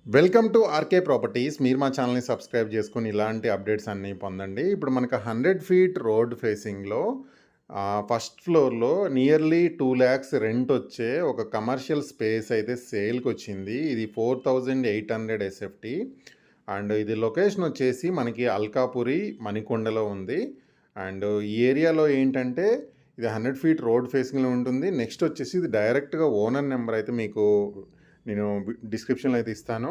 Welcome to RK properties. మీరు మా ఛానల్ని సబ్స్క్రైబ్ చేసుకొని ఇలాంటి అప్డేట్స్ అన్నీ పొందండి. ఇప్పుడు మనకు 100 ఫీట్ రోడ్ ఫేసింగ్లో ఫస్ట్ ఫ్లోర్లో నియర్లీ 2 lakhs రెంట్ వచ్చే ఒక కమర్షియల్ స్పేస్ అయితే సేల్కి వచ్చింది. ఇది 4800 ఎస్ఎఫ్టీ అండ్ ఇది లొకేషన్ వచ్చేసి మనకి అల్కాపురి మణికొండలో ఉంది. అండ్ ఈ ఏరియాలో ఏంటంటే ఇది 100 ఫీట్ రోడ్ ఫేసింగ్లో ఉంటుంది. నెక్స్ట్ వచ్చేసి ఇది డైరెక్ట్గా ఓనర్ నెంబర్ అయితే మీకు నేను డిస్క్రిప్షన్లో అయితే ఇస్తాను.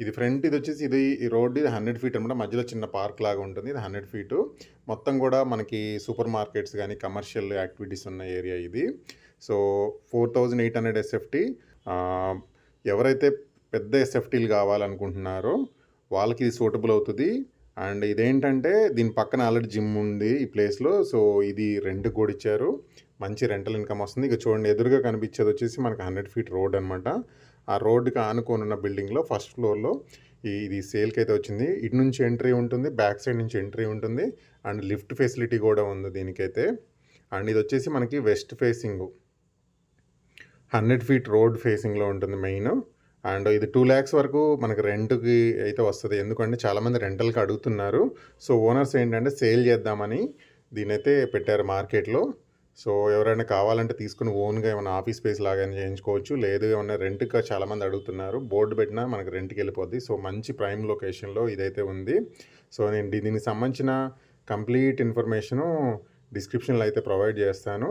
ఇది ఫ్రంట్, ఇది వచ్చేసి ఈ రోడ్ ఇది 100 ఫీట్ అనమాట. మధ్యలో చిన్న పార్క్ లాగా ఉంటుంది. ఇది 100 ఫీటు మొత్తం కూడా మనకి సూపర్ మార్కెట్స్ కానీ కమర్షియల్ యాక్టివిటీస్ ఉన్న ఏరియా ఇది. So 4800 SFT. ఎవరైతే పెద్ద ఎస్ఎఫ్టీలు కావాలనుకుంటున్నారో వాళ్ళకి ఇది సూటబుల్ అవుతుంది. అండ్ ఇదేంటంటే దీని పక్కన ఆల్రెడీ జిమ్ ఉంది ఈ ప్లేస్లో. సో ఇది రెంట్ కూడా ఇచ్చారు, మంచి రెంటల్ ఇన్కమ్ వస్తుంది. ఇక చూడండి, ఎదురుగా కనిపించేది వచ్చేసి మనకి 100 ఫీట్ రోడ్ అనమాట. ఆ రోడ్డుకి ఆనుకొని ఉన్న బిల్డింగ్లో ఫస్ట్ ఫ్లోర్లో ఇది సేల్కి అయితే వచ్చింది. ఇటు నుంచి ఎంట్రీ ఉంటుంది, బ్యాక్ సైడ్ నుంచి ఎంట్రీ ఉంటుంది అండ్ లిఫ్ట్ ఫెసిలిటీ కూడా ఉంది దీనికైతే. అండ్ ఇది వచ్చేసి మనకి వెస్ట్ ఫేసింగ్ 100 ఫీట్ రోడ్ ఫేసింగ్లో ఉంటుంది మెయిన్. అండ్ ఇది 2 lakhs వరకు మనకి రెంట్కి అయితే వస్తుంది. ఎందుకంటే చాలామంది రెంటల్కి అడుగుతున్నారు. సో ఓనర్స్ ఏంటంటే సేల్ చేద్దామని దీనైతే పెట్టారు మార్కెట్లో. సో ఎవరైనా కావాలంటే తీసుకుని ఓన్గా ఏమైనా ఆఫీస్ స్పేస్ లాగా చేయించుకోవచ్చు. లేదు ఏమైనా రెంట్గా చాలామంది అడుగుతున్నారు, బోర్డు పెట్టినా మనకి రెంట్కి వెళ్ళిపోద్ది. సో మంచి ప్రైమ్ లొకేషన్లో ఇదైతే ఉంది. సో నేను దీనికి సంబంధించిన కంప్లీట్ ఇన్ఫర్మేషను డిస్క్రిప్షన్లో అయితే ప్రొవైడ్ చేస్తాను.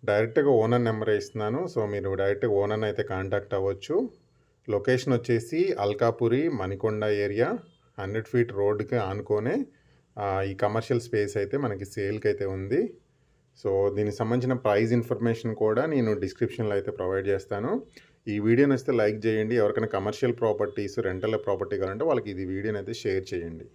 డైరెక్ట్గా ఓనర్ నెంబర్ ఇస్తున్నాను. సో మీరు డైరెక్ట్గా ఓనర్ని అయితే కాంటాక్ట్ అవ్వచ్చు. లొకేషన్ వచ్చేసి అల్కాపురి మణికొండ ఏరియా, 100 ఫీట్ రోడ్కి ఆనుకొనే ఈ కమర్షియల్ స్పేస్ అయితే మనకి సేల్కి అయితే ఉంది. సో దీనికి సంబంధించిన ప్రైస్ ఇన్ఫర్మేషన్ కూడా నేను డిస్క్రిప్షన్లో అయితే ప్రొవైడ్ చేస్తాను. ఈ వీడియోని వస్తే లైక్ చేయండి. ఎవరికైనా కమర్షియల్ ప్రాపర్టీస్ రెంటల్ ప్రాపర్టీ కావాలంటే వాళ్ళకి ఇది వీడియోని అయితే షేర్ చేయండి.